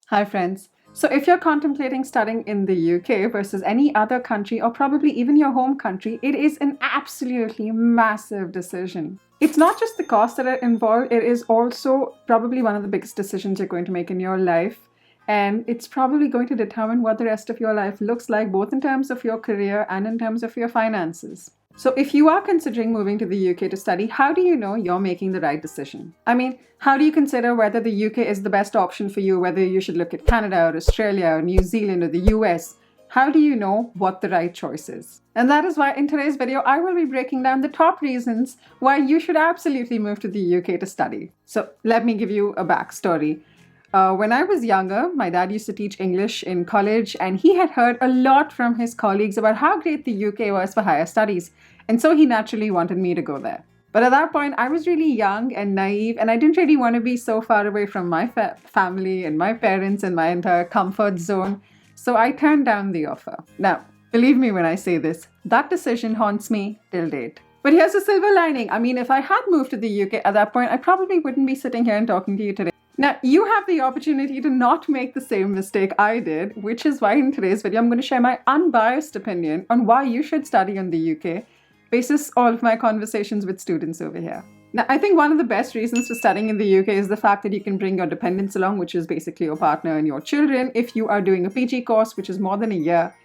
Hi, friends. So, if you're contemplating studying in the UK versus any other country, or probably even your home country, it is an absolutely massive decision. It's not just the costs that are involved, it is also probably one of the biggest decisions you're going to make in your life. And it's probably going to determine what the rest of your life looks like, both in terms of your career and in terms of your finances. So, if you are considering moving to the UK to study, how do you know you're making the right decision? I mean, how do you consider whether the UK is the best option for you, whether you should look at Canada or Australia or New Zealand or the US? How do you know what the right choice is? And that is why in today's video, I will be breaking down the top reasons why you should absolutely move to the UK to study. So, let me give you a backstory. When I was younger, my dad used to teach English in college, and he had heard a lot from his colleagues about how great the UK was for higher studies. And so he naturally wanted me to go there. But at that point, I was really young and naive, and I didn't really want to be so far away from my family and my parents and my entire comfort zone. So I turned down the offer. Now, believe me when I say this, that decision haunts me till date. But here's a silver lining. I mean, if I had moved to the UK at that point, I probably wouldn't be sitting here and talking to you today. Now, you have the opportunity to not make the same mistake I did, which is why in today's video, I'm going to share my unbiased opinion on why you should study in the UK, basis all of my conversations with students over here. Now, I think one of the best reasons for studying in the UK is the fact that you can bring your dependents along, which is basically your partner and your children, if you are doing a PG course, which is more than a year.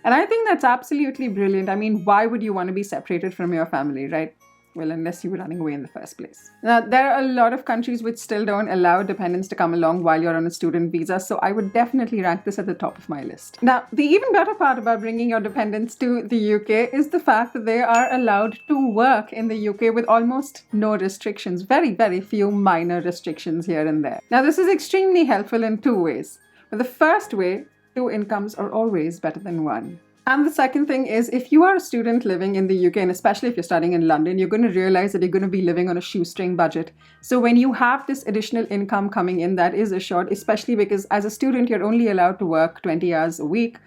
And I think that's absolutely brilliant. I mean, why would you want to be separated from your family, right? Well, unless you were running away in the first place. Now, there are a lot of countries which still don't allow dependents to come along while you're on a student visa, so I would definitely rank this at the top of my list. Now, the even better part about bringing your dependents to the UK is the fact that they are allowed to work in the UK with almost no restrictions, very, very few minor restrictions here and there. Now, this is extremely helpful in two ways. But the first way, two incomes are always better than one. And the second thing is, if you are a student living in the UK, and especially if you're studying in London, you're going to realize that you're going to be living on a shoestring budget. So when you have this additional income coming in, that is assured, especially because as a student, you're only allowed to work 20 hours a week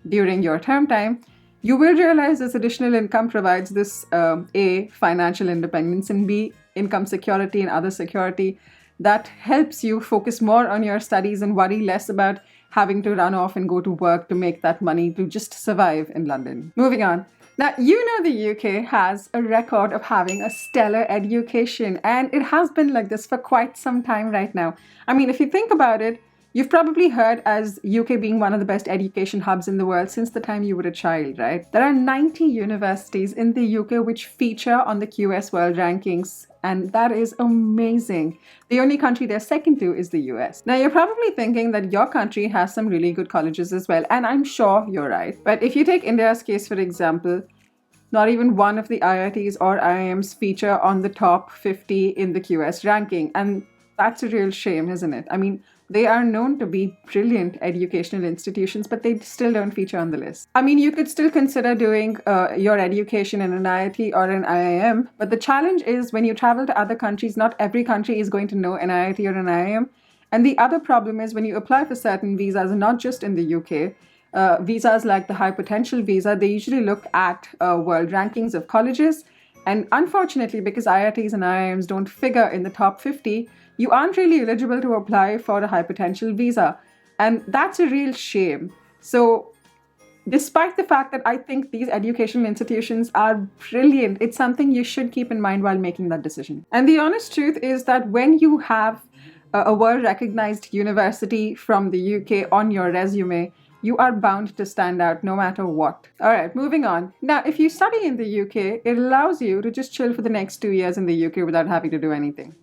during your term time, you will realize this additional income provides this A, financial independence, and B, income security and other security that helps you focus more on your studies and worry less about having to run off and go to work to make that money to just survive in London. Moving on. Now, you know the UK has a record of having a stellar education, and it has been like this for quite some time right now. I mean, if you think about it, you've probably heard as UK being one of the best education hubs in the world since the time you were a child, right? There are 90 universities in the UK which feature on the QS World Rankings, and that is amazing. The only country they're second to is the US. Now, you're probably thinking that your country has some really good colleges as well, and I'm sure you're right. But if you take India's case, for example, not even one of the IITs or IIMs feature on the top 50 in the QS ranking, and that's a real shame, isn't it? I mean, they are known to be brilliant educational institutions, but they still don't feature on the list. I mean, you could still consider doing your education in an IIT or an IIM, but the challenge is when you travel to other countries, not every country is going to know an IIT or an IIM. And the other problem is when you apply for certain visas, not just in the UK, visas like the high potential visa, they usually look at world rankings of colleges. And unfortunately, because IITs and IIMs don't figure in the top 50, you aren't really eligible to apply for a high potential visa. And that's a real shame. So despite the fact that I think these educational institutions are brilliant, it's something you should keep in mind while making that decision. And the honest truth is that when you have a world-recognized university from the UK on your resume, you are bound to stand out no matter what. All right, moving on. Now, if you study in the UK, it allows you to just chill for the next 2 years in the UK without having to do anything.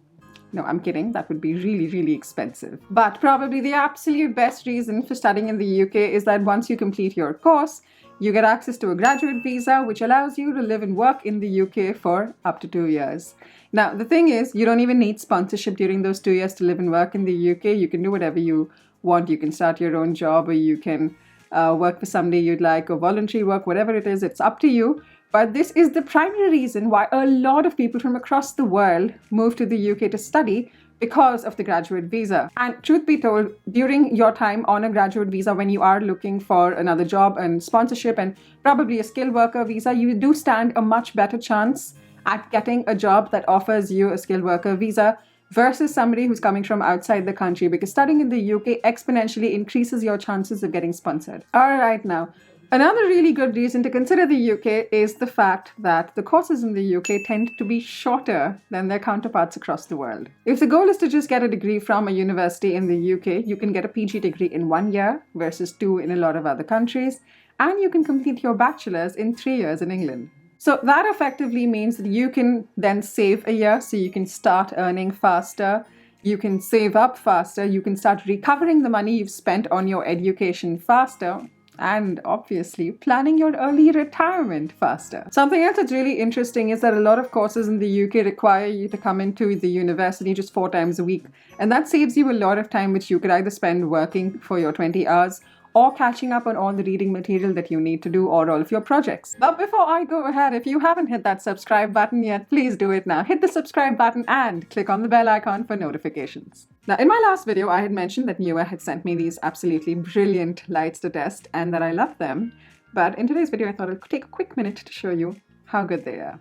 No, I'm kidding. That would be really, really expensive. But probably the absolute best reason for studying in the UK is that once you complete your course, you get access to a graduate visa, which allows you to live and work in the UK for up to 2 years. Now, the thing is, you don't even need sponsorship during those 2 years to live and work in the UK. You can do whatever you want. You can start your own job, or you can work for somebody you'd like, or voluntary work, whatever it is, it's up to you. But this is the primary reason why a lot of people from across the world move to the UK to study, because of the graduate visa. And truth be told, during your time on a graduate visa, when you are looking for another job and sponsorship and probably a skilled worker visa, you do stand a much better chance at getting a job that offers you a skilled worker visa versus somebody who's coming from outside the country, because studying in the UK exponentially increases your chances of getting sponsored. All right, now, another really good reason to consider the UK is the fact that the courses in the UK tend to be shorter than their counterparts across the world. If the goal is to just get a degree from a university in the UK, you can get a PG degree in 1 year versus 2 in a lot of other countries, and you can complete your bachelor's in 3 years in England. So that effectively means that you can then save a year, so you can start earning faster, you can save up faster, you can start recovering the money you've spent on your education faster, and obviously planning your early retirement faster. Something else that's really interesting is that a lot of courses in the UK require you to come into the university just 4 times a week, and that saves you a lot of time which you could either spend working for your 20 hours or catching up on all the reading material that you need to do or all of your projects. But before I go ahead, if you haven't hit that subscribe button yet, please do it now. Hit the subscribe button and click on the bell icon for notifications. Now, in my last video, I had mentioned that Neewer had sent me these absolutely brilliant lights to test and that I love them. But in today's video, I thought I'd take a quick minute to show you how good they are.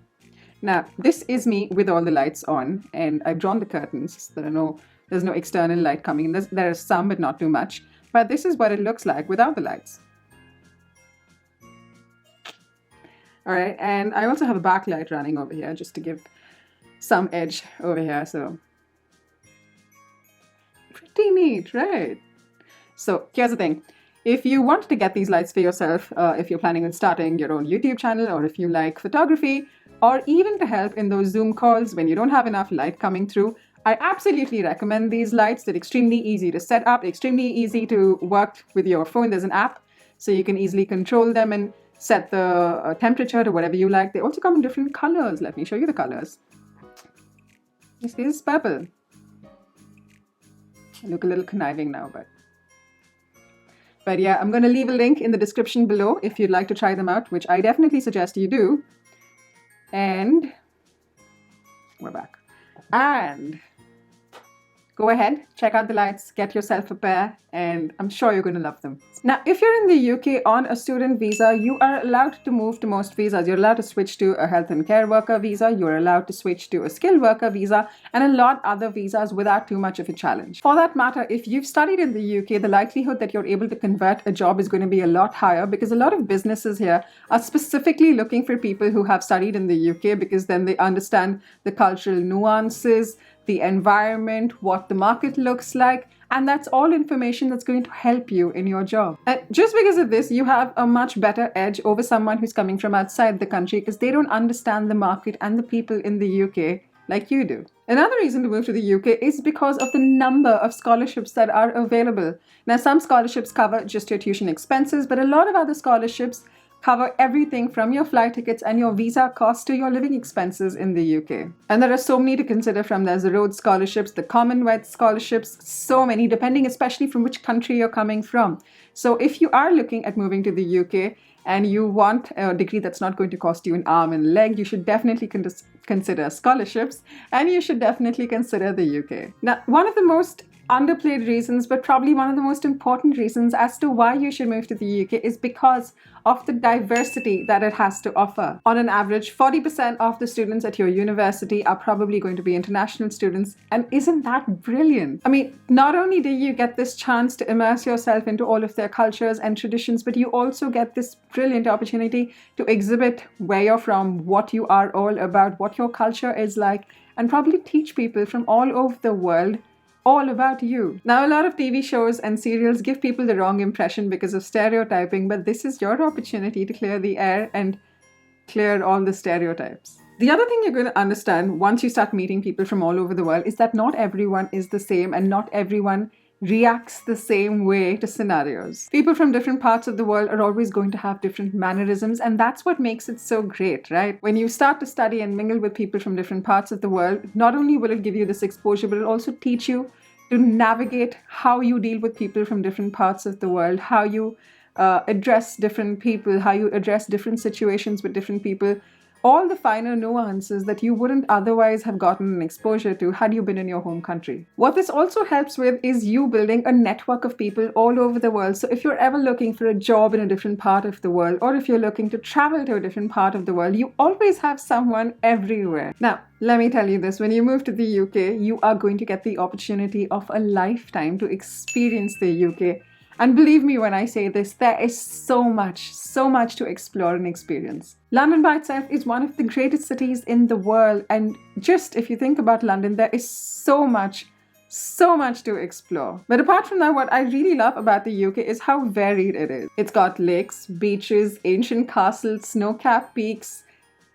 Now, this is me with all the lights on, and I've drawn the curtains. There's no external light coming in. There's some, but not too much. But this is what it looks like without the lights. All right, and I also have a backlight running over here just to give some edge over here. So pretty neat, right? So here's the thing. If you want to get these lights for yourself, if you're planning on starting your own YouTube channel, or if you like photography, or even to help in those Zoom calls when you don't have enough light coming through, I absolutely recommend these lights. They're extremely easy to set up, extremely easy to work with your phone. There's an app, so you can easily control them and set the temperature to whatever you like. They also come in different colors. Let me show you the colors. This is purple. I look a little conniving now, but yeah, I'm going to leave a link in the description below if you'd like to try them out, which I definitely suggest you do. And we're back. And go ahead, check out the lights, get yourself a pair, and I'm sure you're going to love them. Now, if you're in the UK on a student visa, you are allowed to move to most visas. You're allowed to switch to a health and care worker visa, you're allowed to switch to a skilled worker visa, and a lot other visas without too much of a challenge. For that matter, if you've studied in the UK, the likelihood that you're able to convert a job is going to be a lot higher, because a lot of businesses here are specifically looking for people who have studied in the UK, because then they understand the cultural nuances, the environment, what the market looks like, and that's all information that's going to help you in your job. And just because of this, you have a much better edge over someone who's coming from outside the country, because they don't understand the market and the people in the UK like you do. Another reason to move to the UK is because of the number of scholarships that are available. Now, some scholarships cover just your tuition expenses, but a lot of other scholarships cover everything from your flight tickets and your visa costs to your living expenses in the UK. And there are so many to consider from. There's the Rhodes scholarships, the Commonwealth scholarships, so many, depending especially from which country you're coming from. So if you are looking at moving to the UK and you want a degree that's not going to cost you an arm and a leg, you should definitely consider scholarships, and you should definitely consider the UK. Now, one of the most underplayed reasons, but probably one of the most important reasons as to why you should move to the UK, is because of the diversity that it has to offer. On an average, 40% of the students at your university are probably going to be international students, and isn't that brilliant? I mean, not only do you get this chance to immerse yourself into all of their cultures and traditions, but you also get this brilliant opportunity to exhibit where you're from, what you are all about, what your culture is like, and probably teach people from all over the world all about you. Now, a lot of TV shows and serials give people the wrong impression because of stereotyping, but this is your opportunity to clear the air and clear all the stereotypes. The other thing you're going to understand once you start meeting people from all over the world is that not everyone is the same, and not everyone reacts the same way to scenarios. People from different parts of the world are always going to have different mannerisms, and that's what makes it so great, right? When you start to study and mingle with people from different parts of the world, not only will it give you this exposure, but it'll also teach you to navigate how you deal with people from different parts of the world, how you address different people, how you address different situations with different people, all the finer nuances that you wouldn't otherwise have gotten an exposure to had you been in your home country. What this also helps with is you building a network of people all over the world. So if you're ever looking for a job in a different part of the world, or if you're looking to travel to a different part of the world, you always have someone everywhere. Now, let me tell you this, when you move to the UK, you are going to get the opportunity of a lifetime to experience the UK. And believe me when I say this, there is so much to explore and experience. London by itself is one of the greatest cities in the world. And just if you think about London, there is so much to explore. But apart from that, what I really love about the UK is how varied it is. It's got lakes, beaches, ancient castles, snow-capped peaks,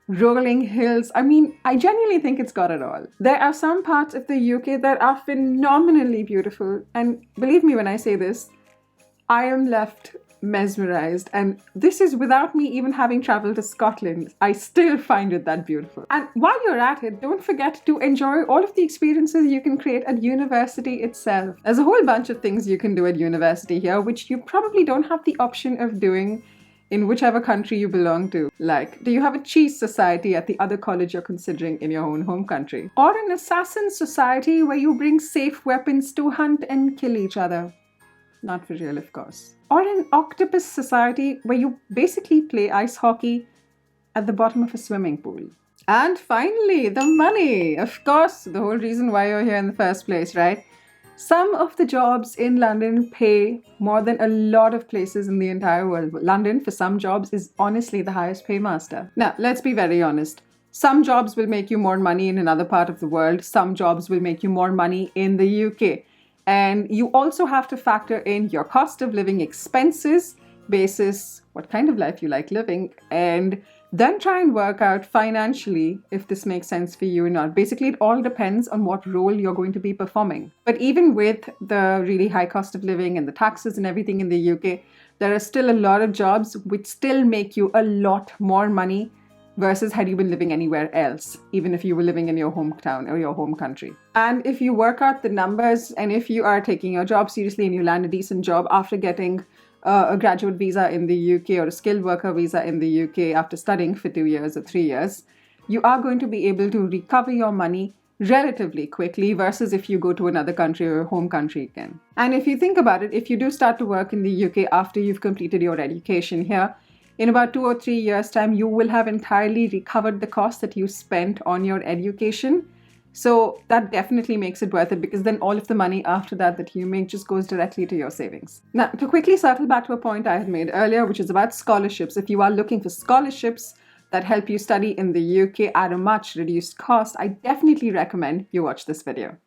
rolling hills. I mean, I genuinely think it's got it all. There are some parts of the UK that are phenomenally beautiful. And believe me when I say this, I am left mesmerized, and this is without me even having traveled to Scotland. I still find it that beautiful. And while you're at it, don't forget to enjoy all of the experiences you can create at university itself. There's a whole bunch of things you can do at university here, which you probably don't have the option of doing in whichever country you belong to. Like, do you have a cheese society at the other college you're considering in your own home country? Or an assassin society where you bring safe weapons to hunt and kill each other? Not for real, of course. Or an octopus society where you basically play ice hockey at the bottom of a swimming pool. And finally, the money. Of course, the whole reason why you're here in the first place, right? Some of the jobs in London pay more than a lot of places in the entire world. London, for some jobs, is honestly the highest paymaster. Now, let's be very honest. Some jobs will make you more money in another part of the world. Some jobs will make you more money in the UK. And you also have to factor in your cost of living expenses, basis what kind of life you like living, and then try and work out financially if this makes sense for you or not. Basically, it all depends on what role you're going to be performing. But even with the really high cost of living and the taxes and everything in the UK, there are still a lot of jobs which still make you a lot more money versus had you been living anywhere else, even if you were living in your hometown or your home country. And if you work out the numbers, and if you are taking your job seriously and you land a decent job after getting a graduate visa in the UK or a skilled worker visa in the UK after studying for 2 years or 3 years, you are going to be able to recover your money relatively quickly versus if you go to another country or home country again. And if you think about it, if you do start to work in the UK after you've completed your education here, in about 2 or 3 years' time, you will have entirely recovered the cost that you spent on your education. So that definitely makes it worth it, because then all of the money after that you make just goes directly to your savings. Now, to quickly circle back to a point I had made earlier, which is about scholarships. If you are looking for scholarships that help you study in the UK at a much reduced cost, I definitely recommend you watch this video.